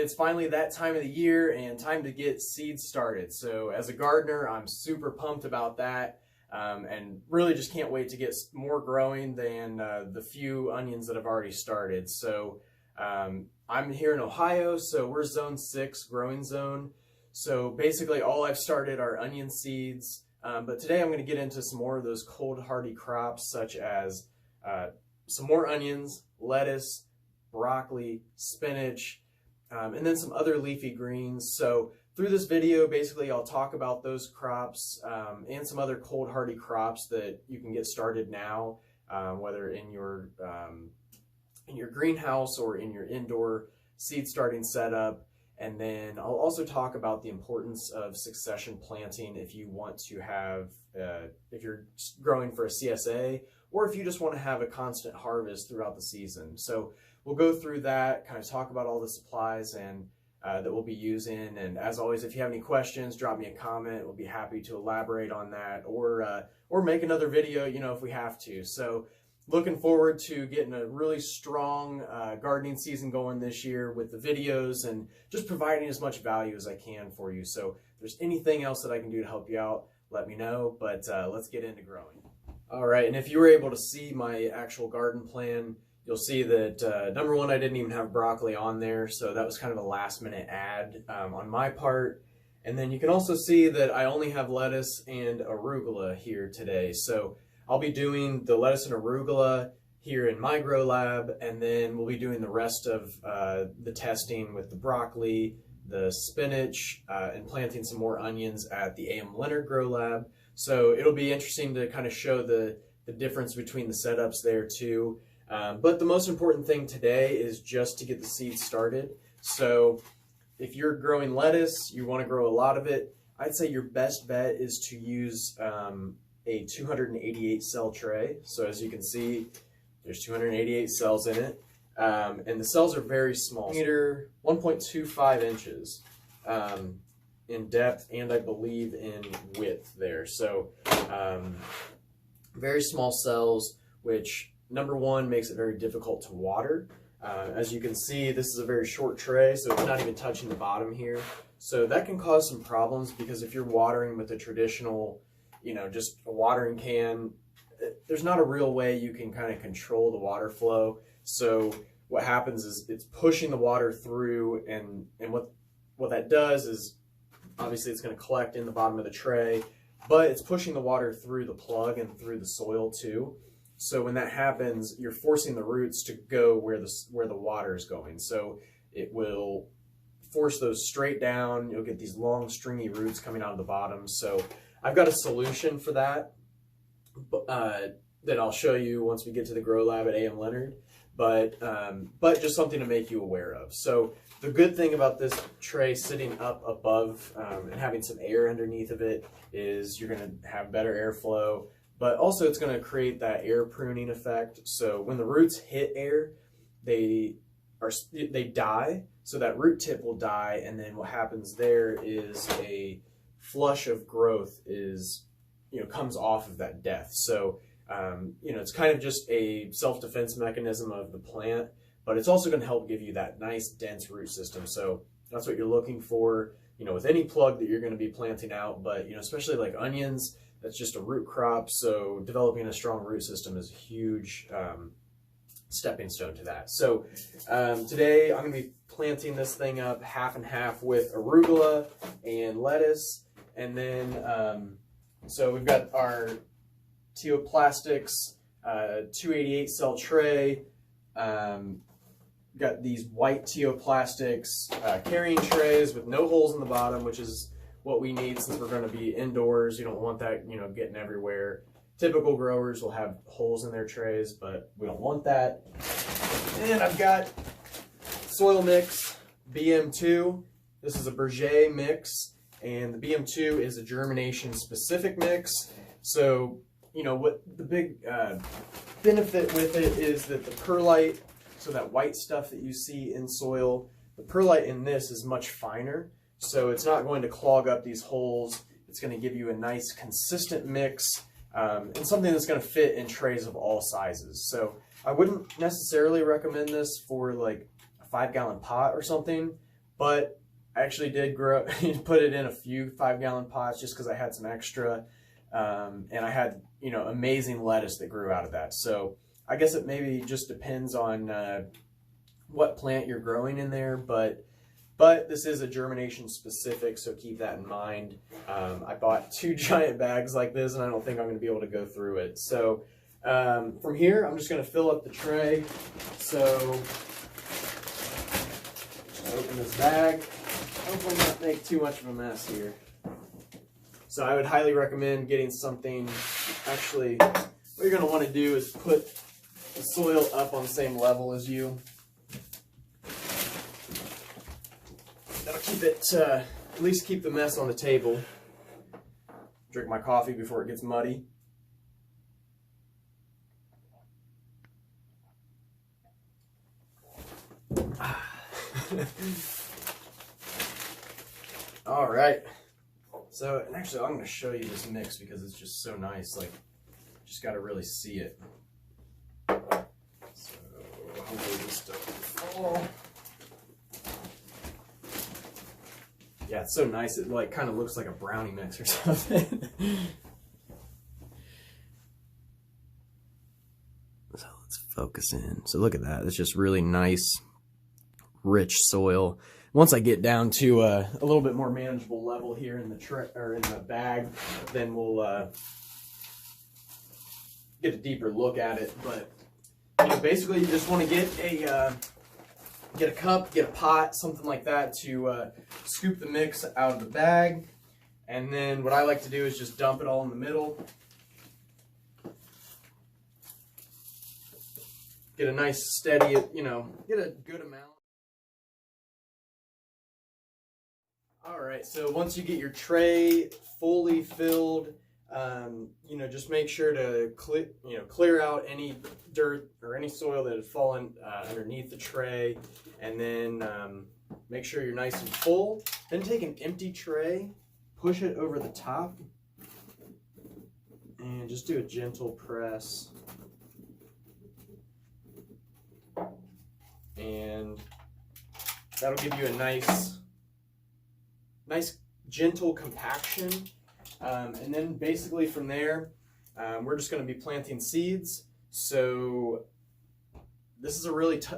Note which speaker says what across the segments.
Speaker 1: it's finally that time of the year and time to get seeds started. So as a gardener, I'm super pumped about that, and really just can't wait to get more growing than the few onions that I've already started. So I'm here in Ohio, so we're zone 6 growing zone. So basically all I've started are onion seeds, but today I'm going to get into some more of those cold hardy crops, such as some more onions, lettuce, broccoli, spinach, and then some other leafy greens. So through this video, basically I'll talk about those crops and some other cold hardy crops that you can get started now, whether in your greenhouse or in your indoor seed starting setup. And then I'll also talk about the importance of succession planting if you want to have, if you're growing for a CSA, or if you just want to have a constant harvest throughout the season. So we'll go through that, kind of talk about all the supplies and that we'll be using. And as always, if you have any questions, drop me a comment. We'll be happy to elaborate on that, or make another video, if we have to. So looking forward to getting a really strong gardening season going this year with the videos and just providing as much value as I can for you. So if there's anything else that I can do to help you out, let me know, but let's get into growing. All right, and if you were able to see my actual garden plan, you'll see that number one, I didn't even have broccoli on there, so that was kind of a last minute add on my part. And then you can also see that I only have lettuce and arugula here today. So I'll be doing the lettuce and arugula here in my grow lab, and then we'll be doing the rest of the testing with the broccoli, the spinach, and planting some more onions at the A.M. Leonard grow lab. So it'll be interesting to kind of show the difference between the setups there too. But the most important thing today is just to get the seeds started. So if you're growing lettuce, you want to grow a lot of it, I'd say your best bet is to use a 288 cell tray. So as you can see, there's 288 cells in it. And the cells are very small, 1.25 inches in depth, and I believe in width there. So very small cells, which number one makes it very difficult to water. As you can see, this is a very short tray, so it's not even touching the bottom here. So that can cause some problems, because if you're watering with a traditional, just a watering can, there's not a real way you can kind of control the water flow. So what happens is it's pushing the water through, and what that does is, obviously it's going to collect in the bottom of the tray, but it's pushing the water through the plug and through the soil too. So when that happens, you're forcing the roots to go where the water is going. So it will force those straight down. You'll get these long stringy roots coming out of the bottom. So I've got a solution for that that I'll show you once we get to the grow lab at A.M. Leonard, but just something to make you aware of. So the good thing about this tray sitting up above and having some air underneath of it is you're going to have better airflow, but also it's going to create that air pruning effect. So when the roots hit air, they die, so that root tip will die, and then what happens there is a flush of growth comes off of that death. So it's kind of just a self-defense mechanism of the plant, but it's also going to help give you that nice dense root system. So that's what you're looking for, with any plug that you're going to be planting out, but especially like onions, that's just a root crop. So developing a strong root system is a huge stepping stone to that. So today I'm going to be planting this thing up half and half with arugula and lettuce. And then, so we've got our Teoplastics 288 cell tray. Got these white Teoplastics carrying trays with no holes in the bottom, which is what we need since we're going to be indoors. You don't want that, getting everywhere. Typical growers will have holes in their trays, but we don't want that. And I've got soil mix BM2. This is a Berger mix, and the BM2 is a germination specific mix. So, what the big benefit with it is that the perlite, so that white stuff that you see in soil, the perlite in this is much finer. So it's not going to clog up these holes. It's going to give you a nice consistent mix and something that's going to fit in trays of all sizes. So I wouldn't necessarily recommend this for like a 5-gallon pot or something, but I actually did put it in a few 5-gallon pots just because I had some extra, and I had, you know, amazing lettuce that grew out of that. So I guess it maybe just depends on what plant you're growing in there, but this is a germination specific, so keep that in mind. I bought 2 giant bags like this, and I don't think I'm going to be able to go through it. So from here, I'm just going to fill up the tray. So open this bag. Hopefully not make too much of a mess here. So I would highly recommend getting something, actually, what you're going to want to do is put the soil up on the same level as you. That'll keep it, at least keep the mess on the table. Drink my coffee before it gets muddy. All right. So, and actually, I'm going to show you this mix because it's just so nice. Like, just got to really see it. So, hopefully this doesn't fall. Yeah, it's so nice. It like kind of looks like a brownie mix or something. So let's focus in. So look at that. It's just really nice, rich soil. Once I get down to a little bit more manageable level here in the tray or in the bag, then we'll get a deeper look at it. But you know, basically, you just want to get a cup, get a pot, something like that to scoop the mix out of the bag. And then what I like to do is just dump it all in the middle. Get a nice steady, you know, get a good amount. All right, so once you get your tray fully filled, you know, just make sure to clear out any dirt or any soil that had fallen underneath the tray, and then make sure you're nice and full. Then take an empty tray, push it over the top, and just do a gentle press. And that'll give you a nice gentle compaction. And then basically from there, we're just going to be planting seeds. So this is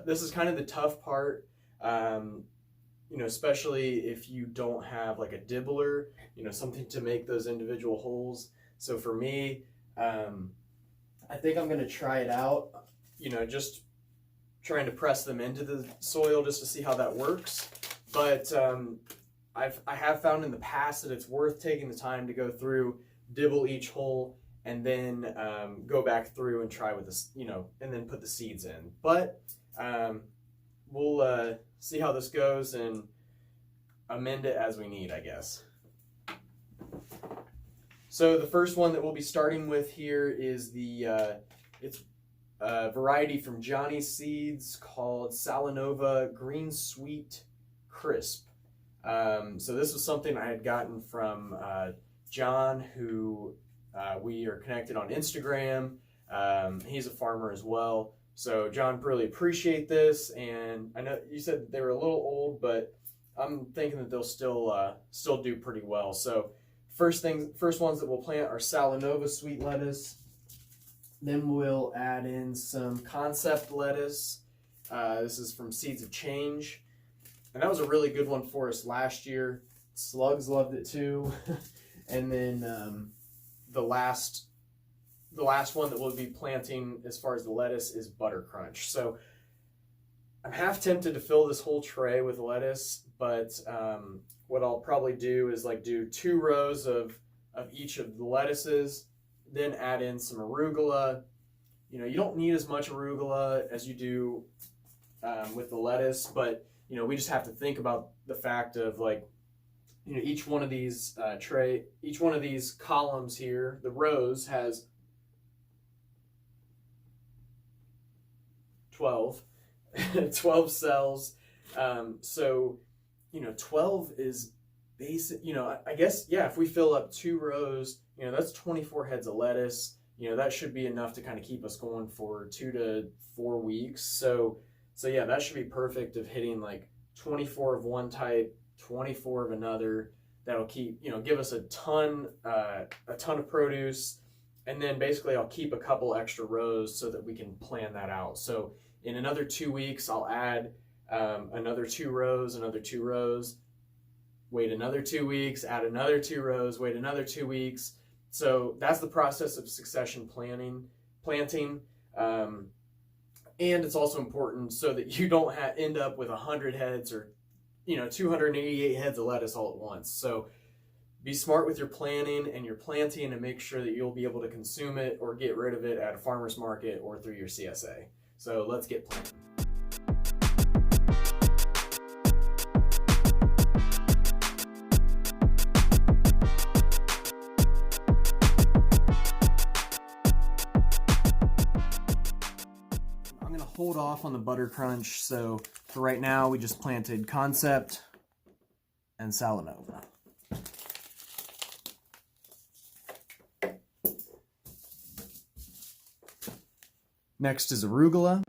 Speaker 1: this is kind of the tough part, you know, especially if you don't have like a dibbler, you know, something to make those individual holes. So for me, I think I'm going to try it out, you know, just trying to press them into the soil just to see how that works. But I have found in the past that it's worth taking the time to go through, dibble each hole, and then go back through and try with this, you know, and then put the seeds in. But we'll see how this goes and amend it as we need, I guess. So the first one that we'll be starting with here is it's a variety from Johnny's Seeds called Salanova Green Sweet Crisp. So this was something I had gotten from John, who we are connected on Instagram. He's a farmer as well. So John, really appreciate this. And I know you said they were a little old, but I'm thinking that they'll still do pretty well. So first ones that we'll plant are Salanova sweet lettuce. Then we'll add in some concept lettuce. This is from Seeds of Change. And that was a really good one for us last year. Slugs loved it too. And then the last one that we'll be planting as far as the lettuce is Butter Crunch. So I'm half tempted to fill this whole tray with lettuce, but what I'll probably do is like do 2 rows of each of the lettuces, then add in some arugula. You know, you don't need as much arugula as you do with the lettuce, but you know, we just have to think about the fact of like, you know, each one of these columns here, the rows has 12 cells. So, you know, 12 is basic, you know, I guess, yeah, if we fill up 2 rows, you know, that's 24 heads of lettuce. You know, that should be enough to kind of keep us going for 2 to 4 weeks. So yeah, that should be perfect of hitting like 24 of one type, 24 of another. That'll keep, give us a ton of produce. And then basically I'll keep a couple extra rows so that we can plan that out. So in another 2 weeks, I'll add another 2 rows, another 2 rows, wait another 2 weeks, add another 2 rows, wait another 2 weeks. So that's the process of succession planting. And it's also important so that you don't end up with 100 heads or 288 heads of lettuce all at once. So be smart with your planning and your planting, and make sure that you'll be able to consume it or get rid of it at a farmer's market or through your CSA. So let's get planting. I'm going to hold off on the butter crunch. So for right now, we just planted Concept and Salanova. Next is arugula.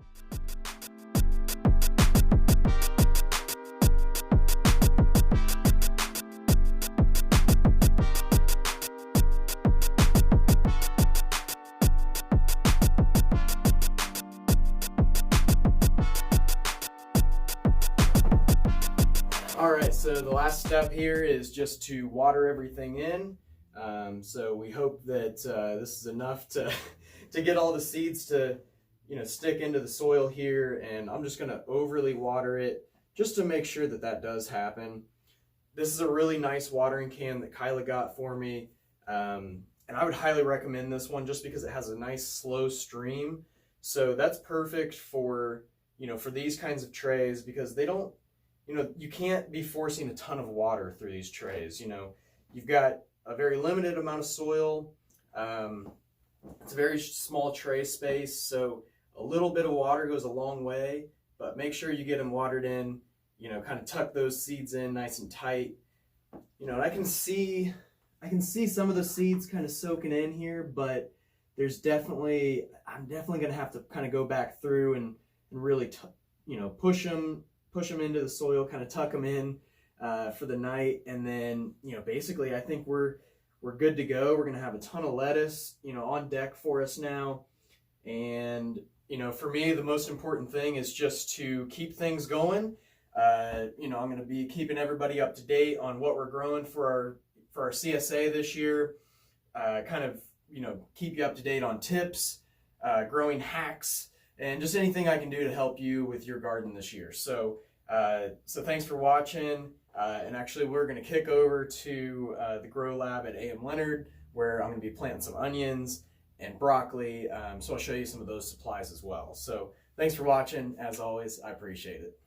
Speaker 1: All right, so the last step here is just to water everything in. So we hope that this is enough to get all the seeds to stick into the soil here, and I'm just going to overly water it just to make sure that does happen. This is a really nice watering can that Kyla got for me, and I would highly recommend this one just because it has a nice slow stream. So that's perfect for for these kinds of trays, because they don't, you can't be forcing a ton of water through these trays. You've got a very limited amount of soil. It's a very small tray space, so a little bit of water goes a long way, but make sure you get them watered in, kind of tuck those seeds in nice and tight. And I can see some of the seeds kind of soaking in here, but I'm definitely going to have to kind of go back through and really, push them into the soil, kind of tuck them in for the night. And then, basically I think we're good to go. We're going to have a ton of lettuce, on deck for us now. And, for me, the most important thing is just to keep things going. I'm going to be keeping everybody up to date on what we're growing for our CSA this year. Kind of, keep you up to date on tips, growing hacks, and just anything I can do to help you with your garden this year. So thanks for watching. And actually, we're going to kick over to the Grow Lab at A.M. Leonard, where I'm going to be planting some onions and broccoli. So I'll show you some of those supplies as well. So thanks for watching. As always, I appreciate it.